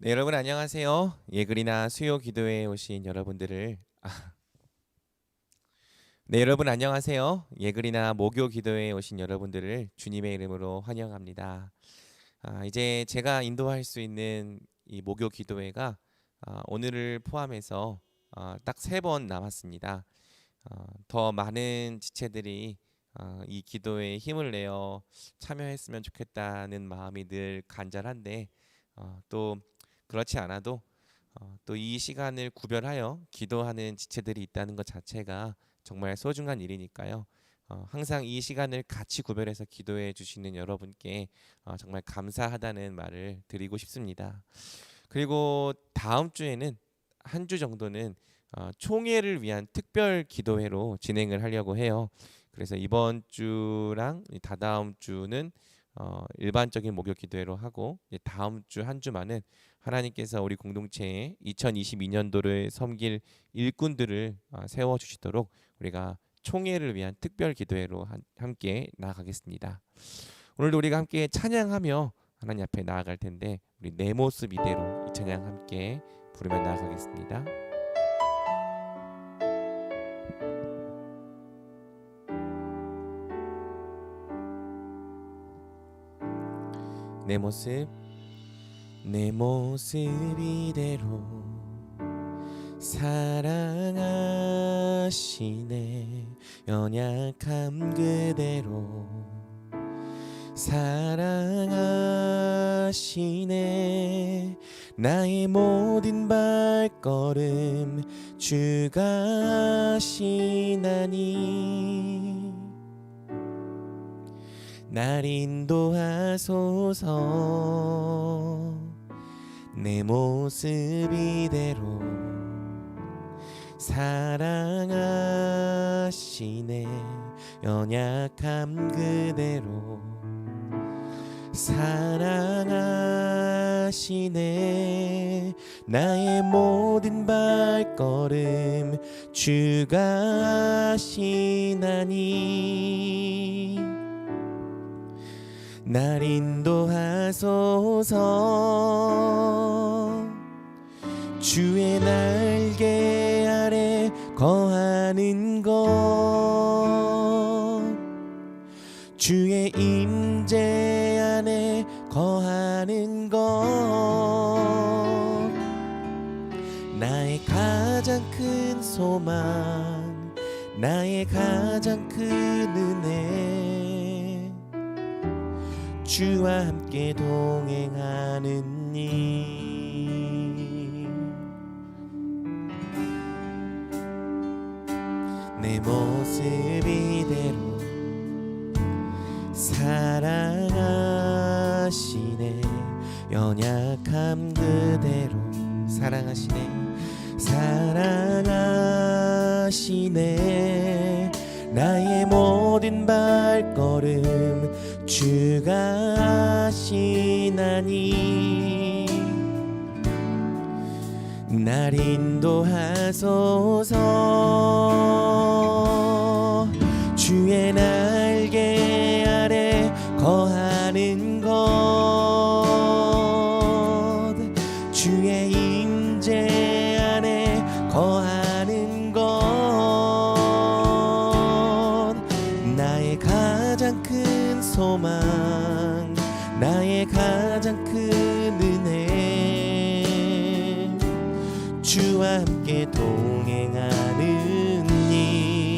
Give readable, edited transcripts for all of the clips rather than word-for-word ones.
네, 여러분 안녕하세요. 예글이나 수요 기도회에 오신 여러분들을 네, 여러분 안녕하세요. 예글이나 모교 기도회에 오신 여러분들을 주님의 이름으로 환영합니다. 이제 제가 인도할 수 있는 이 모교 기도회가 오늘을 포함해서 딱 3번 남았습니다. 더 많은 지체들이 이 기도회에 힘을 내어 참여했으면 좋겠다는 마음이 늘 간절한데 또 그렇지 않아도 또 이 시간을 구별하여 기도하는 지체들이 있다는 것 자체가 정말 소중한 일이니까요. 항상 이 시간을 같이 구별해서 기도해 주시는 여러분께 정말 감사하다는 말을 드리고 싶습니다. 그리고 다음 주에는 한 주 정도는 총회를 위한 특별 기도회로 진행을 하려고 해요. 그래서 이번 주랑 다다음 주는 일반적인 목요 기도회로 하고 다음 주 한 주만은 하나님께서 우리 공동체에 2022년도를 섬길 일꾼들을 세워 주시도록 우리가 총회를 위한 특별 기도회로 함께 나아가겠습니다. 오늘도 우리가 함께 찬양하며 하나님 앞에 나아갈 텐데 우리 내 모습 이대로 이 찬양 함께 부르며 나아가겠습니다. 내 모습 이대로 사랑하시네. 연약함 그대로 사랑하시네. 나의 모든 발걸음 주가 하시나니 날 인도하소서. 내 모습 이대로 사랑하시네. 연약함 그대로 사랑하시네. 나의 모든 발걸음 주가 하시나니 날 인도하소서. 주의 날개 아래 거하는 것, 주의 임재 안에 거하는 것, 나의 가장 큰 소망, 나의 가장 큰 은혜, 주와 함께 동행하는 일. 내 모습 이대로 사랑하시네. 연약함 그대로 사랑하시네. 사랑하시네. 나의 모든 발걸음 주가 하시나니 날 인도하소서. 주의 날개 아래 거하는 것, 주의 임재 안에 거하는 것, 나의 가장 큰 소망, 나의 가장 큰 은혜, 주와 함께 동행하는 일.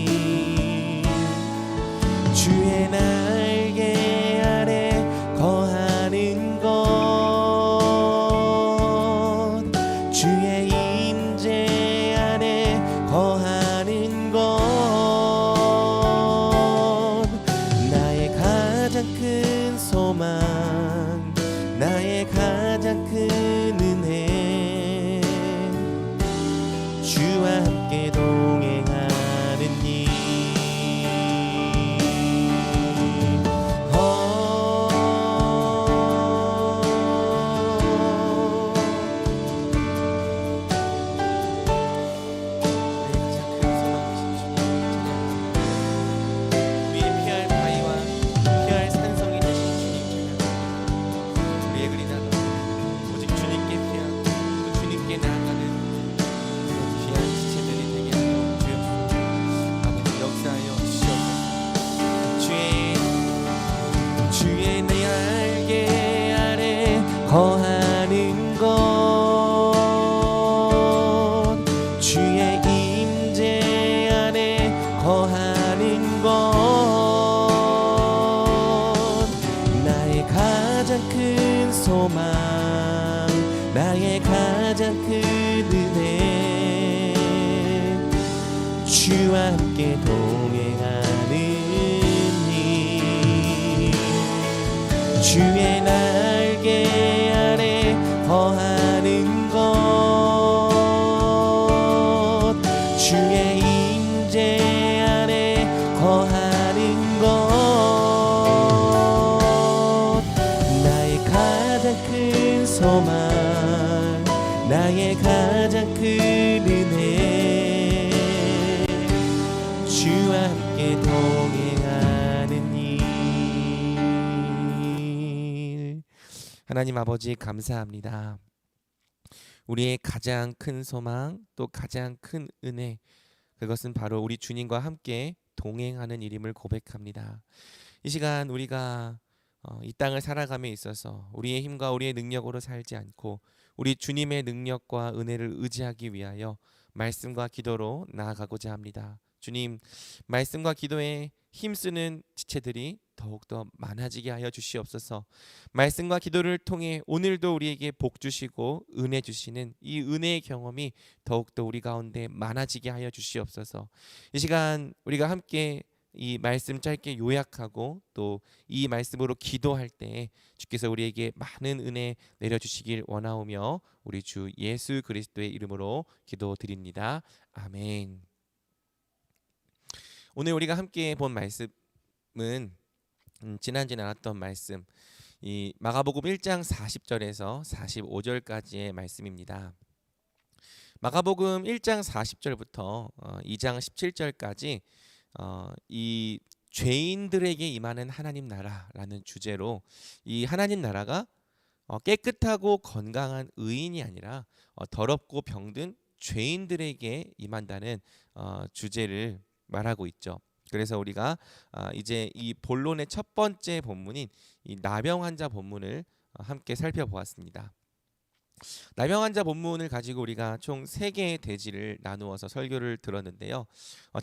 주의 날개 아래 거하는 것, 주의 임재 안에 거하는 것, 나의 가장 큰 소망, 나의 가장 큰 은혜, 주와 함께 나의 가장 큰 은혜 주와 함께 동행하는 일 주의 날개 아래 거하는 것 주의 임재 안에 거하는 것 나의 가장 큰 소망 나의 가장 큰 은혜 주와 함께 동행하는 일 하나님 아버지 감사합니다. 우리의 가장 큰 소망 또 가장 큰 은혜 그것은 바로 우리 주님과 함께 동행하는 일임을 고백합니다. 이 시간 우리가 이 땅을 살아감에 있어서 우리의 힘과 우리의 능력으로 살지 않고 우리 주님의 능력과 은혜를 의지하기 위하여 말씀과 기도로 나아가고자 합니다. 주님, 말씀과 기도에 힘쓰는 지체들이 더욱더 많아지게 하여 주시옵소서. 말씀과 기도를 통해 오늘도 우리에게 복 주시고 은혜 주시는 이 은혜의 경험이 더욱더 우리 가운데 많아지게 하여 주시옵소서. 이 시간 우리가 함께 이 말씀 짧게 요약하고 또 이 말씀으로 기도할 때 주께서 우리에게 많은 은혜 내려주시길 원하오며 우리 주 예수 그리스도의 이름으로 기도드립니다. 아멘. 오늘 우리가 함께 본 말씀은 지난주에 나눴던 말씀 이 마가복음 1장 40절에서 45절까지의 말씀입니다. 마가복음 1장 40절부터 2장 17절까지 이 죄인들에게 임하는 하나님 나라라는 주제로 이 하나님 나라가 깨끗하고 건강한 의인이 아니라 더럽고 병든 죄인들에게 임한다는 주제를 말하고 있죠. 그래서 우리가 이제 이 본론의 첫 번째 본문인 이 나병 환자 본문을 함께 살펴보았습니다. 나병 환자 본문을 가지고 우리가 총 3개의 대지를 나누어서 설교를 들었는데요.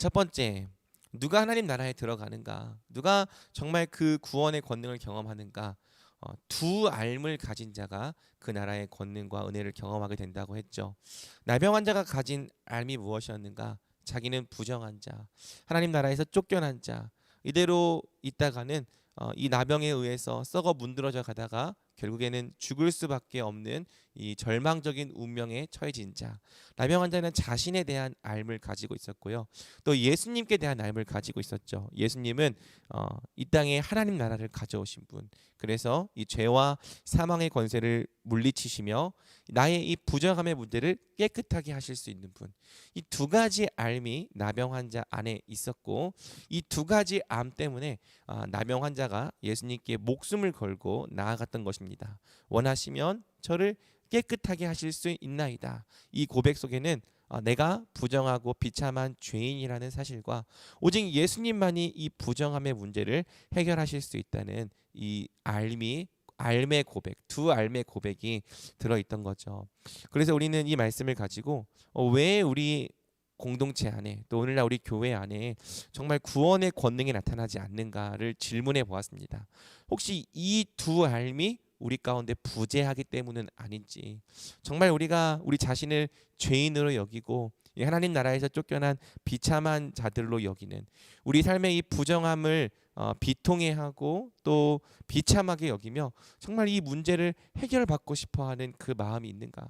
첫 번째, 누가 하나님 나라에 들어가는가? 누가 정말 그 구원의 권능을 경험하는가? 두 앓음을 가진 자가 그 나라의 권능과 은혜를 경험하게 된다고 했죠. 나병 환자가 가진 앓음이 무엇이었는가? 자기는 부정한 자, 하나님 나라에서 쫓겨난 자, 이대로 있다가는 이 나병에 의해서 썩어 문드러져 가다가 결국에는 죽을 수밖에 없는 이 절망적인 운명에 처해진 자. 나병 환자는 자신에 대한 앓음을 가지고 있었고요. 또 예수님께 대한 앓음을 가지고 있었죠. 예수님은 이 땅에 하나님 나라를 가져오신 분. 그래서 이 죄와 사망의 권세를 물리치시며 나의 이 부정함의 문제를 깨끗하게 하실 수 있는 분. 이 두 가지 앓음이 나병 환자 안에 있었고 이 두 가지 암 때문에 나병 환자가 예수님께 목숨을 걸고 나아갔던 것입니다. 원하시면 저를 깨끗하게 하실 수 있나이다. 이 고백 속에는 내가 부정하고 비참한 죄인이라는 사실과 오직 예수님만이 이 부정함의 문제를 해결하실 수 있다는 이 앓음의 고백, 두 앓음의 고백이 들어있던 거죠. 그래서 우리는 이 말씀을 가지고 왜 우리 공동체 안에 또 오늘날 우리 교회 안에 정말 구원의 권능이 나타나지 않는가를 질문해 보았습니다. 혹시 이 두 앓음이 우리 가운데 부재하기 때문은 아닌지, 정말 우리가 우리 자신을 죄인으로 여기고 하나님 나라에서 쫓겨난 비참한 자들로 여기는 우리 삶의 이 부정함을 비통해하고 또 비참하게 여기며 정말 이 문제를 해결받고 싶어하는 그 마음이 있는가?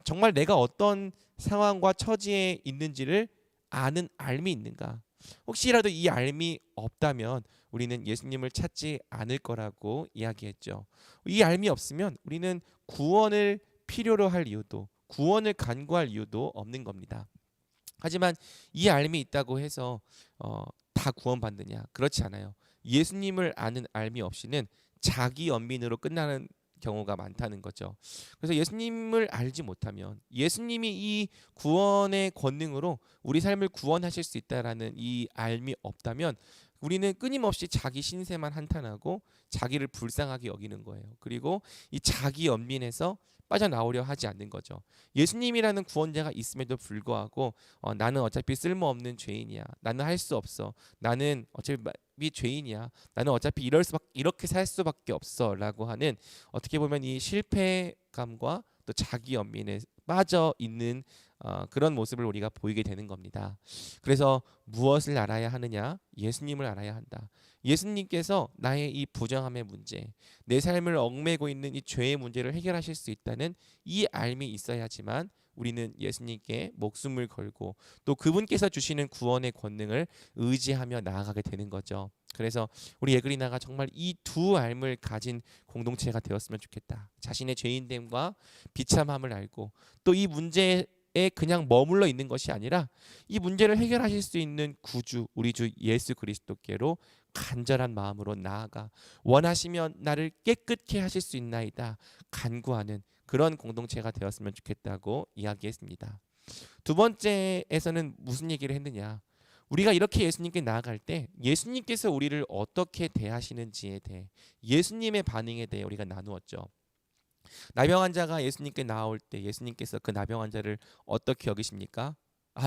정말 내가 어떤 상황과 처지에 있는지를 아는 앓음이 있는가? 혹시라도 이 앓음이 없다면 우리는 예수님을 찾지 않을 거라고 이야기했죠. 이 앓음이 없으면 우리는 구원을 필요로 할 이유도, 구원을 간구할 이유도 없는 겁니다. 하지만 이 앓음이 있다고 해서 다 구원받느냐? 그렇지 않아요. 예수님을 아는 앓음이 없이는 자기 연민으로 끝나는 경우가 많다는 거죠. 그래서 예수님을 알지 못하면, 예수님이 이 구원의 권능으로 우리 삶을 구원하실 수 있다라는 이 앓음이 없다면 우리는 끊임없이 자기 신세만 한탄하고 자기를 불쌍하게 여기는 거예요. 그리고 이 자기 연민에서 빠져나오려 하지 않는 거죠. 예수님이라는 구원자가 있음에도 불구하고 나는 어차피 쓸모없는 죄인이야. 나는 할 수 없어. 나는 어차피 죄인이야. 나는 어차피 이렇게 살 수밖에 없어라고 하는, 어떻게 보면 이 실패감과 또 자기 연민에 빠져 있는 그런 모습을 우리가 보이게 되는 겁니다. 그래서 무엇을 알아야 하느냐? 예수님을 알아야 한다. 예수님께서 나의 이 부정함의 문제, 내 삶을 얽매고 있는 이 죄의 문제를 해결하실 수 있다는 이 알미 있어야지만 우리는 예수님께 목숨을 걸고 또 그분께서 주시는 구원의 권능을 의지하며 나아가게 되는 거죠. 그래서 우리 예그리나가 정말 이 두 알을 가진 공동체가 되었으면 좋겠다. 자신의 죄인됨과 비참함을 알고 또 이 문제에 그냥 머물러 있는 것이 아니라 이 문제를 해결하실 수 있는 구주 우리 주 예수 그리스도께로 간절한 마음으로 나아가 원하시면 나를 깨끗게 하실 수 있나이다 간구하는 그런 공동체가 되었으면 좋겠다고 이야기했습니다. 두 번째에서는 무슨 얘기를 했느냐? 우리가 이렇게 예수님께 나아갈 때 예수님께서 우리를 어떻게 대하시는지에 대해 예수님의 반응에 대해 우리가 나누었죠. 나병 환자가 예수님께 나올 때 예수님께서 그 나병 환자를 어떻게 여기십니까?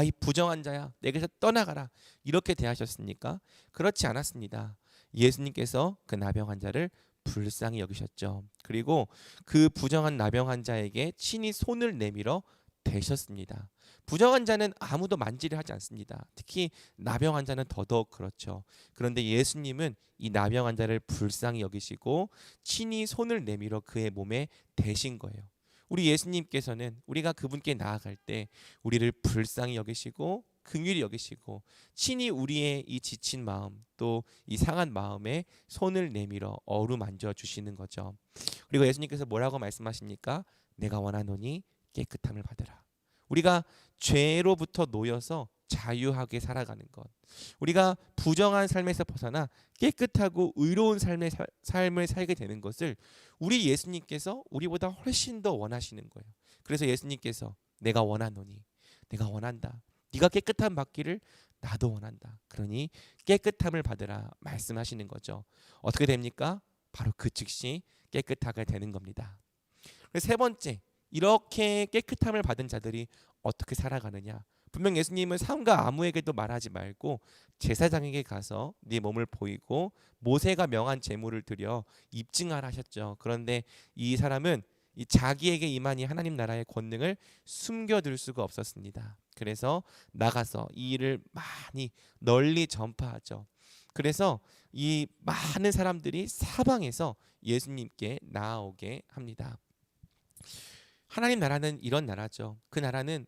이 부정한 자야 내게서 떠나가라 이렇게 대하셨습니까? 그렇지 않았습니다. 예수님께서 그 나병 환자를 불쌍히 여기셨죠. 그리고 그 부정한 나병 환자에게 친히 손을 내밀어 대셨습니다. 부정한 자는 아무도 만지를 하지 않습니다. 특히 나병 환자는 더더욱 그렇죠. 그런데 예수님은 이 나병 환자를 불쌍히 여기시고 친히 손을 내밀어 그의 몸에 대신 거예요. 우리 예수님께서는 우리가 그분께 나아갈 때 우리를 불쌍히 여기시고 긍휼히 여기시고 친히 우리의 이 지친 마음 또 이 상한 마음에 손을 내밀어 어루만져 주시는 거죠. 그리고 예수님께서 뭐라고 말씀하십니까? 내가 원하노니 깨끗함을 받으라. 우리가 죄로부터 놓여서 자유하게 살아가는 것. 우리가 부정한 삶에서 벗어나 깨끗하고 의로운 삶을 살게 되는 것을 우리 예수님께서 우리보다 훨씬 더 원하시는 거예요. 그래서 예수님께서 내가 원하노니 내가 원한다. 네가 깨끗함 받기를 나도 원한다. 그러니 깨끗함을 받으라 말씀하시는 거죠. 어떻게 됩니까? 바로 그 즉시 깨끗하게 되는 겁니다. 세 번째, 이렇게 깨끗함을 받은 자들이 어떻게 살아가느냐? 분명 예수님은 삼가 아무에게도 말하지 말고 제사장에게 가서 네 몸을 보이고 모세가 명한 제물을 드려 입증하라 하셨죠. 그런데 이 사람은 이 자기에게 임한 이 하나님 나라의 권능을 숨겨둘 수가 없었습니다. 그래서 나가서 이 일을 많이 널리 전파하죠. 그래서 이 많은 사람들이 사방에서 예수님께 나아오게 합니다. 하나님 나라는 이런 나라죠. 그 나라는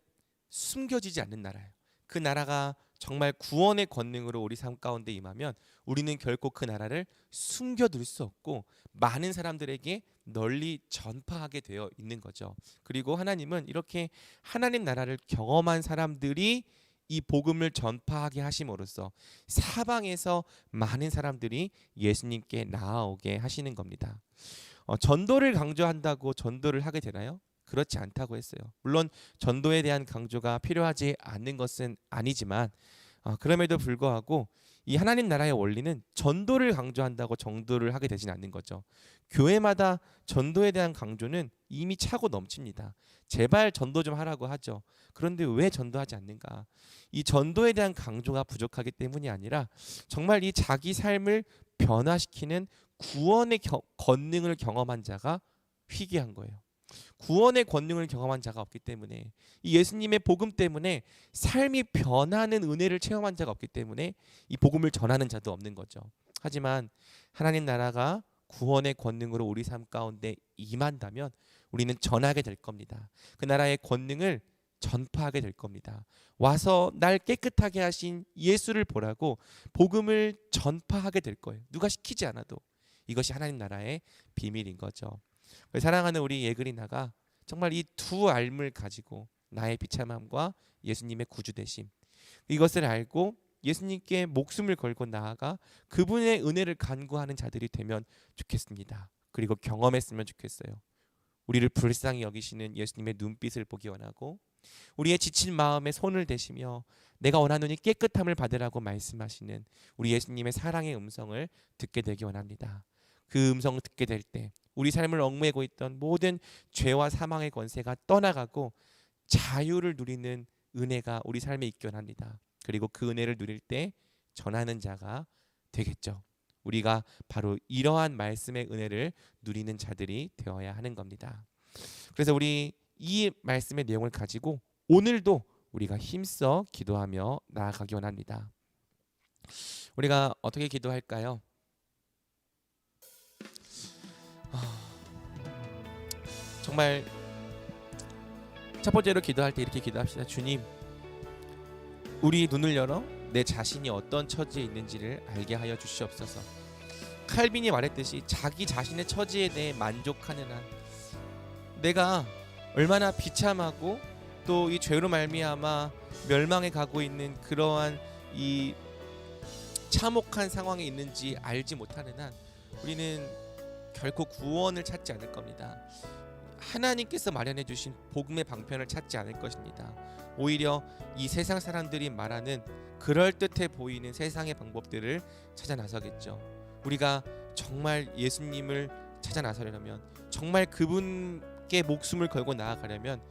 숨겨지지 않는 나라예요. 그 나라가 정말 구원의 권능으로 우리 삶 가운데 임하면 우리는 결코 그 나라를 숨겨둘 수 없고 많은 사람들에게 널리 전파하게 되어 있는 거죠. 그리고 하나님은 이렇게 하나님 나라를 경험한 사람들이 이 복음을 전파하게 하심으로써 사방에서 많은 사람들이 예수님께 나아오게 하시는 겁니다. 전도를 강조한다고 전도를 하게 되나요? 그렇지 않다고 했어요. 물론 전도에 대한 강조가 필요하지 않는 것은 아니지만 그럼에도 불구하고 이 하나님 나라의 원리는 전도를 강조한다고 전도를 하게 되진 않는 거죠. 교회마다 전도에 대한 강조는 이미 차고 넘칩니다. 제발 전도 좀 하라고 하죠. 그런데 왜 전도하지 않는가? 이 전도에 대한 강조가 부족하기 때문이 아니라 정말 이 자기 삶을 변화시키는 구원의 권능을 경험한 자가 희귀한 거예요. 구원의 권능을 경험한 자가 없기 때문에 이 예수님의 복음 때문에 삶이 변하는 은혜를 체험한 자가 없기 때문에 이 복음을 전하는 자도 없는 거죠. 하지만 하나님 나라가 구원의 권능으로 우리 삶 가운데 임한다면 우리는 전하게 될 겁니다. 그 나라의 권능을 전파하게 될 겁니다. 와서 날 깨끗하게 하신 예수를 보라고 복음을 전파하게 될 거예요. 누가 시키지 않아도. 이것이 하나님 나라의 비밀인 거죠. 사랑하는 우리 예그리나가 정말 이 두 알을 가지고 나의 비참함과 예수님의 구주되심 이것을 알고 예수님께 목숨을 걸고 나아가 그분의 은혜를 간구하는 자들이 되면 좋겠습니다. 그리고 경험했으면 좋겠어요. 우리를 불쌍히 여기시는 예수님의 눈빛을 보기 원하고 우리의 지친 마음에 손을 대시며 내가 원하노니 깨끗함을 받으라고 말씀하시는 우리 예수님의 사랑의 음성을 듣게 되기 원합니다. 그 음성을 듣게 될 때 우리 삶을 얽매고 있던 모든 죄와 사망의 권세가 떠나가고 자유를 누리는 은혜가 우리 삶에 있게 원합니다. 그리고 그 은혜를 누릴 때 전하는 자가 되겠죠. 우리가 바로 이러한 말씀의 은혜를 누리는 자들이 되어야 하는 겁니다. 그래서 우리 이 말씀의 내용을 가지고 오늘도 우리가 힘써 기도하며 나아가기 원합니다. 우리가 어떻게 기도할까요? 정말 첫 번째로 기도할 때 이렇게 기도합시다. 주님, 우리 눈을 열어 내 자신이 어떤 처지에 있는지를 알게 하여 주시옵소서. 칼빈이 말했듯이 자기 자신의 처지에 대해 만족하는 한, 내가 얼마나 비참하고 또 이 죄로 말미암아 멸망에 가고 있는 그러한 이 참혹한 상황에 있는지 알지 못하는 한 우리는 결코 구원을 찾지 않을 겁니다. 하나님께서 마련해 주신 복음의 방편을 찾지 않을 것입니다. 오히려 이 세상 사람들이 말하는 그럴듯해 보이는 세상의 방법들을 찾아 나서겠죠. 우리가 정말 예수님을 찾아 나서려면, 정말 그분께 목숨을 걸고 나아가려면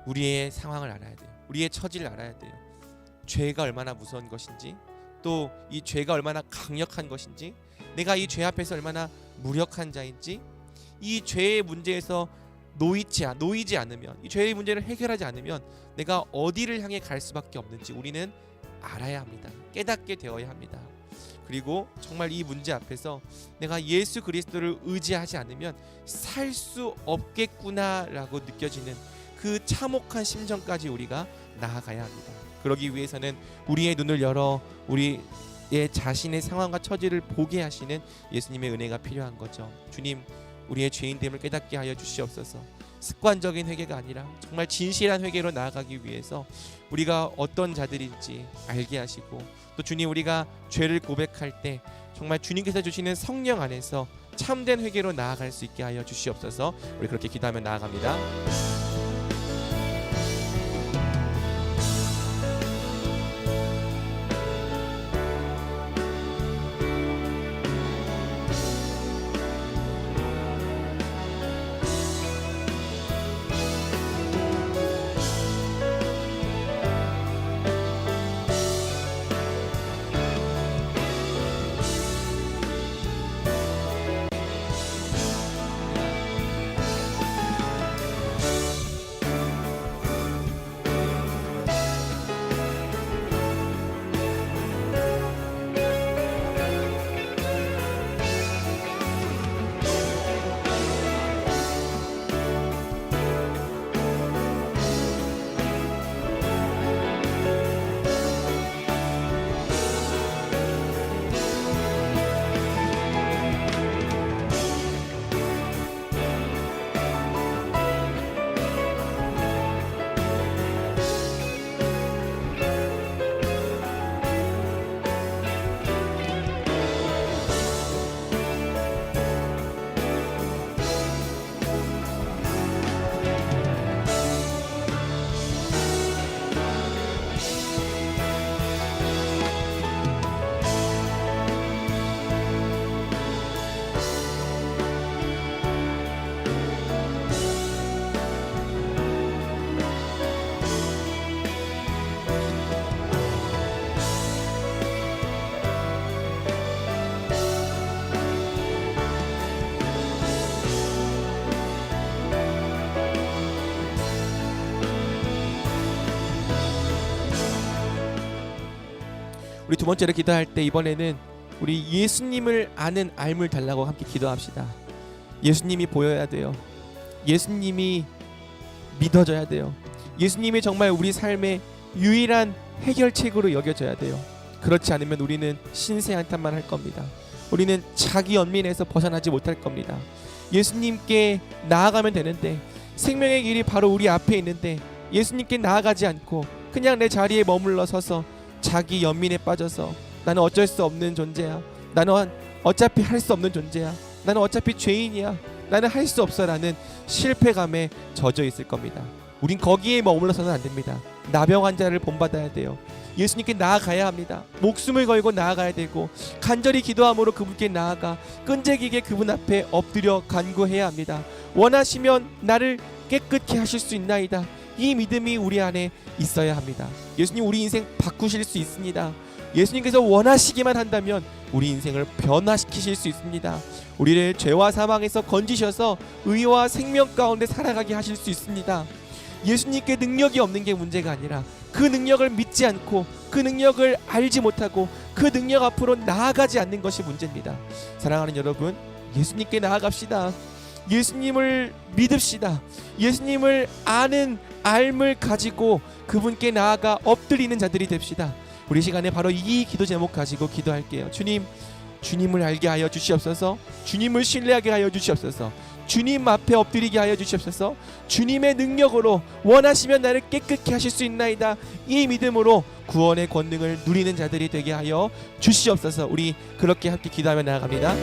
우리의 상황을 알아야 돼요. 우리의 처지를 알아야 돼요. 죄가 얼마나 무서운 것인지, 또 이 죄가 얼마나 강력한 것인지, 내가 이 죄 앞에서 얼마나 무력한 자인지, 이 죄의 문제에서 놓이지 않으면, 이 죄의 문제를 해결하지 않으면 내가 어디를 향해 갈 수밖에 없는지 우리는 알아야 합니다. 깨닫게 되어야 합니다. 그리고 정말 이 문제 앞에서 내가 예수 그리스도를 의지하지 않으면 살 수 없겠구나라고 느껴지는 그 참혹한 심정까지 우리가 나아가야 합니다. 그러기 위해서는 우리의 눈을 열어 우리의 자신의 상황과 처지를 보게 하시는 예수님의 은혜가 필요한 거죠. 주님, 우리의 죄인됨을 깨닫게 하여 주시옵소서. 습관적인 회개가 아니라 정말 진실한 회개로 나아가기 위해서 우리가 어떤 자들인지 알게 하시고, 또 주님, 우리가 죄를 고백할 때 정말 주님께서 주시는 성령 안에서 참된 회개로 나아갈 수 있게 하여 주시옵소서. 우리 그렇게 기도하며 나아갑니다. 우리 두 번째로 기도할 때 이번에는 우리 예수님을 아는 알물 달라고 함께 기도합시다. 예수님이 보여야 돼요. 예수님이 믿어져야 돼요. 예수님이 정말 우리 삶의 유일한 해결책으로 여겨져야 돼요. 그렇지 않으면 우리는 신세 한탄만 할 겁니다. 우리는 자기 연민에서 벗어나지 못할 겁니다. 예수님께 나아가면 되는데, 생명의 길이 바로 우리 앞에 있는데 예수님께 나아가지 않고 그냥 내 자리에 머물러 서서 자기 연민에 빠져서 나는 어쩔 수 없는 존재야, 나는 어차피 할 수 없는 존재야, 나는 어차피 죄인이야, 나는 할 수 없어라는 실패감에 젖어 있을 겁니다. 우린 거기에 머물러서는 안 됩니다. 나병 환자를 본받아야 돼요. 예수님께 나아가야 합니다. 목숨을 걸고 나아가야 되고, 간절히 기도함으로 그분께 나아가 끈질기게 그분 앞에 엎드려 간구해야 합니다. 원하시면 나를 깨끗게 하실 수 있나이다. 이 믿음이 우리 안에 있어야 합니다. 예수님, 우리 인생 바꾸실 수 있습니다. 예수님께서 원하시기만 한다면 우리 인생을 변화시키실 수 있습니다. 우리를 죄와 사망에서 건지셔서 의와 생명 가운데 살아가게 하실 수 있습니다. 예수님께 능력이 없는 게 문제가 아니라 그 능력을 믿지 않고 그 능력을 알지 못하고 그 능력 앞으로 나아가지 않는 것이 문제입니다. 사랑하는 여러분, 예수님께 나아갑시다. 예수님을 믿읍시다. 예수님을 아는 알을 가지고 그분께 나아가 엎드리는 자들이 됩시다. 우리 시간에 바로 이 기도 제목 가지고 기도할게요. 주님, 주님을 알게 하여 주시옵소서. 주님을 신뢰하게 하여 주시옵소서. 주님 앞에 엎드리게 하여 주시옵소서. 주님의 능력으로 원하시면 나를 깨끗게 하실 수 있나이다. 이 믿음으로 구원의 권능을 누리는 자들이 되게 하여 주시옵소서. 우리 그렇게 함께 기도하며 나아갑니다.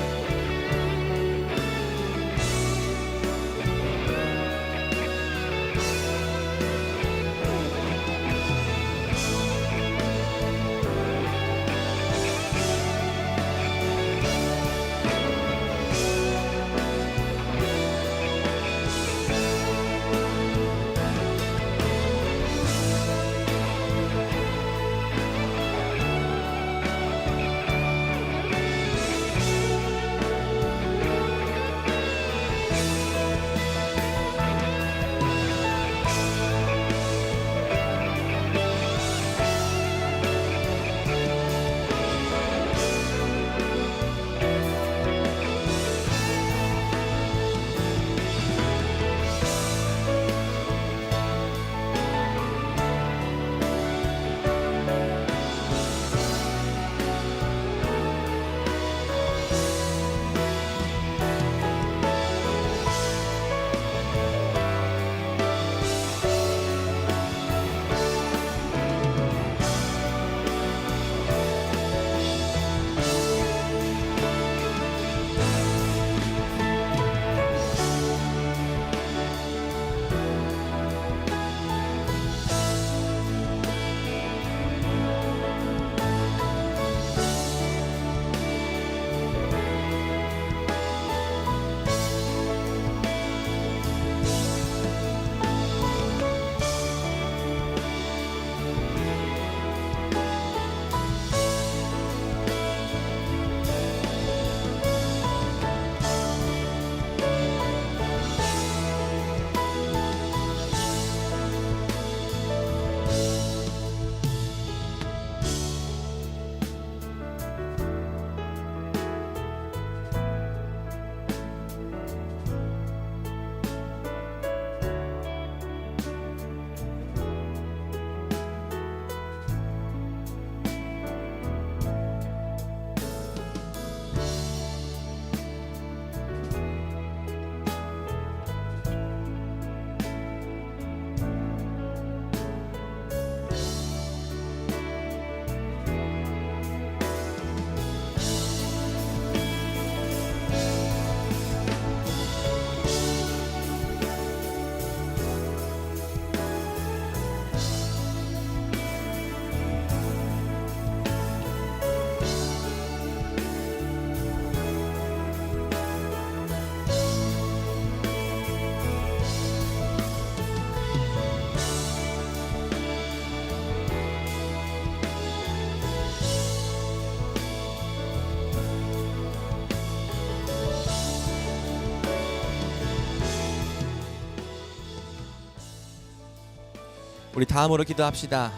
우리 다음으로 기도합시다.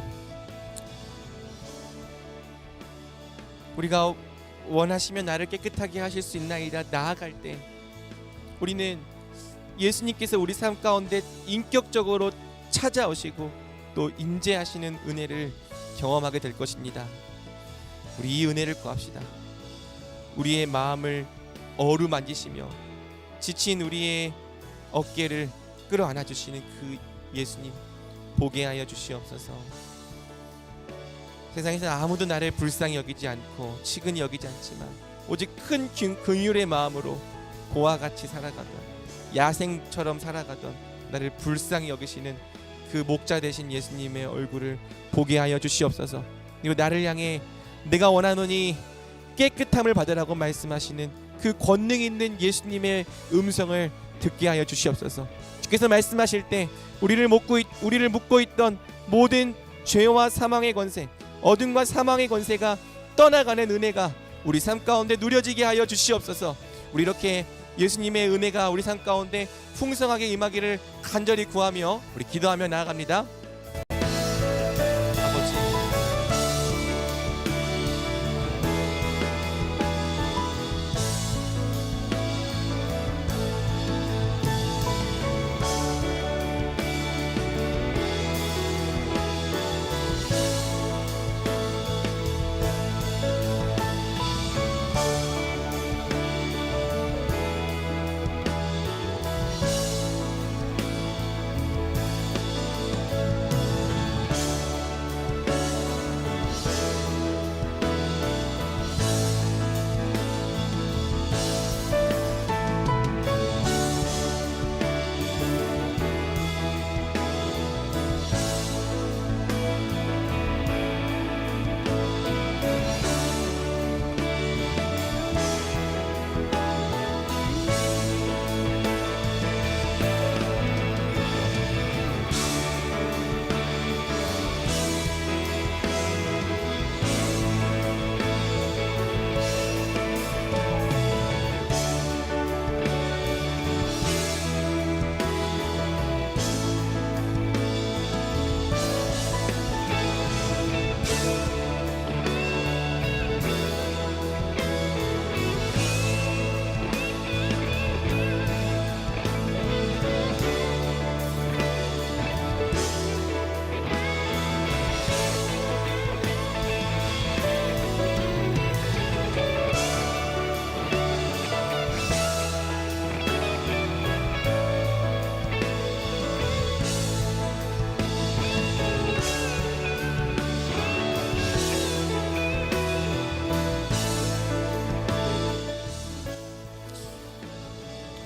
우리가 원하시면 나를 깨끗하게 하실 수 있나이다 나아갈 때 우리는 예수님께서 우리 삶 가운데 인격적으로 찾아오시고 또 임재하시는 은혜를 경험하게 될 것입니다. 우리 이 은혜를 구합시다. 우리의 마음을 어루만지시며 지친 우리의 어깨를 끌어안아 주시는 그 예수님 보게 하여 주시옵소서. 세상에서 아무도 나를 불쌍히 여기지 않고 치근히 여기지 않지만 오직 큰 긍휼의 마음으로 고와 같이 살아가던 야생처럼 살아가던 나를 불쌍히 여기시는 그 목자 되신 예수님의 얼굴을 보게 하여 주시옵소서. 그리고 나를 향해 내가 원하노니 깨끗함을 받으라고 말씀하시는 그 권능 있는 예수님의 음성을 듣게 하여 주시옵소서. 주께서 말씀하실 때 우리를 묶고 있던 모든 죄와 사망의 권세, 어둠과 사망의 권세가 떠나가는 은혜가 우리 삶 가운데 누려지게 하여 주시옵소서. 우리 이렇게 예수님의 은혜가 우리 삶 가운데 풍성하게 임하기를 간절히 구하며 우리 기도하며 나아갑니다. 아버지,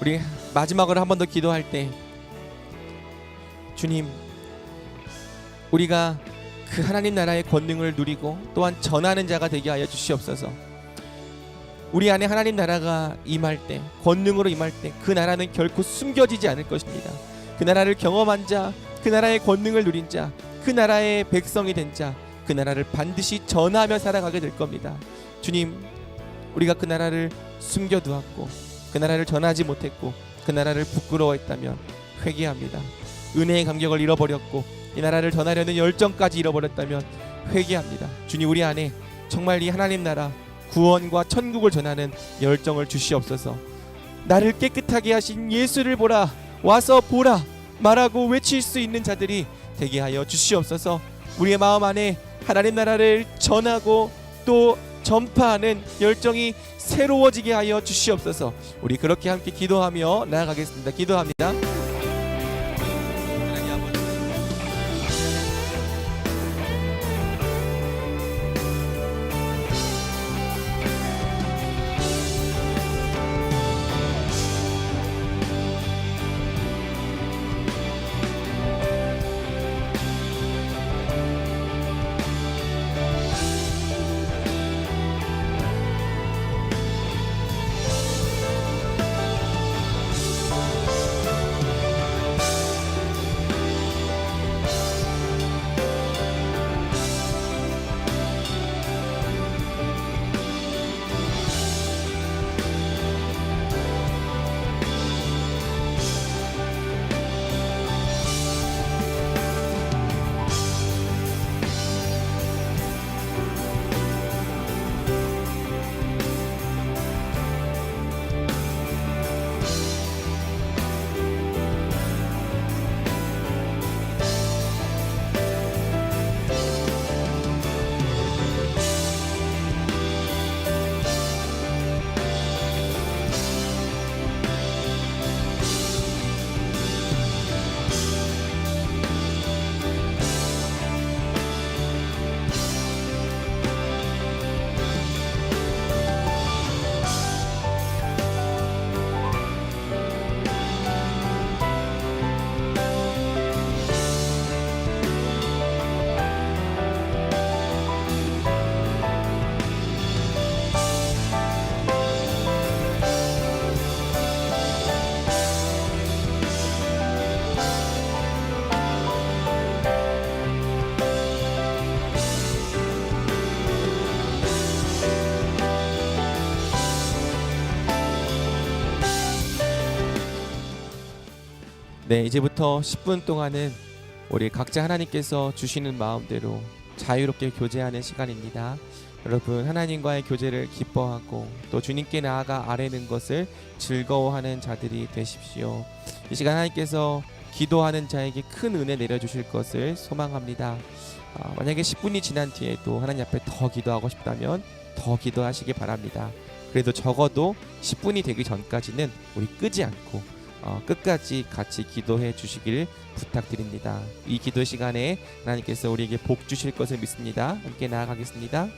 우리 마지막으로 한 번 더 기도할 때 주님, 우리가 그 하나님 나라의 권능을 누리고 또한 전하는 자가 되게 하여 주시옵소서. 우리 안에 하나님 나라가 임할 때, 권능으로 임할 때 그 나라는 결코 숨겨지지 않을 것입니다. 그 나라를 경험한 자, 그 나라의 권능을 누린 자, 그 나라의 백성이 된 자, 그 나라를 반드시 전하며 살아가게 될 겁니다. 주님, 우리가 그 나라를 숨겨두었고 그 나라를 전하지 못했고 그 나라를 부끄러워했다면 회개합니다. 은혜의 감격을 잃어버렸고 이 나라를 전하려는 열정까지 잃어버렸다면 회개합니다. 주님, 우리 안에 정말 이 하나님 나라 구원과 천국을 전하는 열정을 주시옵소서. 나를 깨끗하게 하신 예수를 보라, 와서 보라 말하고 외칠 수 있는 자들이 되게 하여 주시옵소서. 우리의 마음 안에 하나님 나라를 전하고 또 전파하는 열정이 새로워지게 하여 주시옵소서. 우리 그렇게 함께 기도하며 나아가겠습니다. 기도합니다. 네, 이제부터 10분 동안은 우리 각자 하나님께서 주시는 마음대로 자유롭게 교제하는 시간입니다. 여러분, 하나님과의 교제를 기뻐하고 또 주님께 나아가 아뢰는 것을 즐거워하는 자들이 되십시오. 이 시간 하나님께서 기도하는 자에게 큰 은혜 내려주실 것을 소망합니다. 만약에 10분이 지난 뒤에도 하나님 앞에 더 기도하고 싶다면 더 기도하시기 바랍니다. 그래도 적어도 10분이 되기 전까지는 우리 끄지 않고 끝까지 같이 기도해 주시길 부탁드립니다. 이 기도 시간에 하나님께서 우리에게 복 주실 것을 믿습니다. 함께 나아가겠습니다.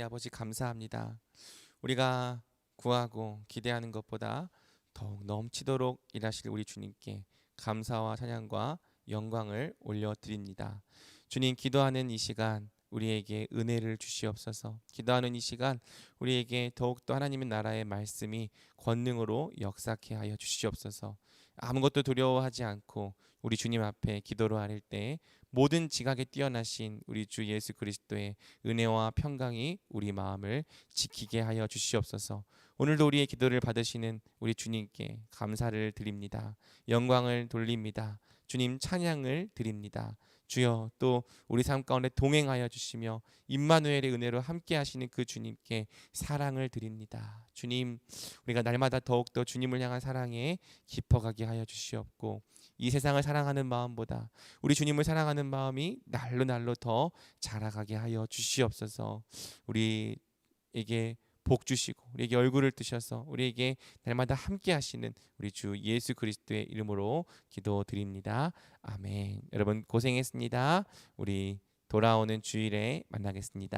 아버지 감사합니다. 우리가 구하고 기대하는 것보다 더욱 넘치도록 일하실 우리 주님께 감사와 찬양과 영광을 올려드립니다. 주님, 기도하는 이 시간 우리에게 은혜를 주시옵소서. 기도하는 이 시간 우리에게 더욱더 하나님의 나라의 말씀이 권능으로 역사케 하여 주시옵소서. 아무것도 두려워하지 않고 우리 주님 앞에 기도를 하릴 때 모든 지각에 뛰어나신 우리 주 예수 그리스도의 은혜와 평강이 우리 마음을 지키게 하여 주시옵소서. 오늘도 우리의 기도를 받으시는 우리 주님께 감사를 드립니다. 영광을 돌립니다. 주님, 찬양을 드립니다. 주여, 또 우리 삶 가운데 동행하여 주시며 임마누엘의 은혜로 함께 하시는 그 주님께 사랑을 드립니다. 주님, 우리가 날마다 더욱더 주님을 향한 사랑에 깊어가게 하여 주시옵고, 이 세상을 사랑하는 마음보다 우리 주님을 사랑하는 마음이 날로 날로 더 자라가게 하여 주시옵소서. 우리에게 복 주시고 우리에게 얼굴을 뜨셔서 우리에게 날마다 함께 하시는 우리 주 예수 그리스도의 이름으로 기도드립니다. 아멘. 여러분 고생했습니다. 우리 돌아오는 주일에 만나겠습니다.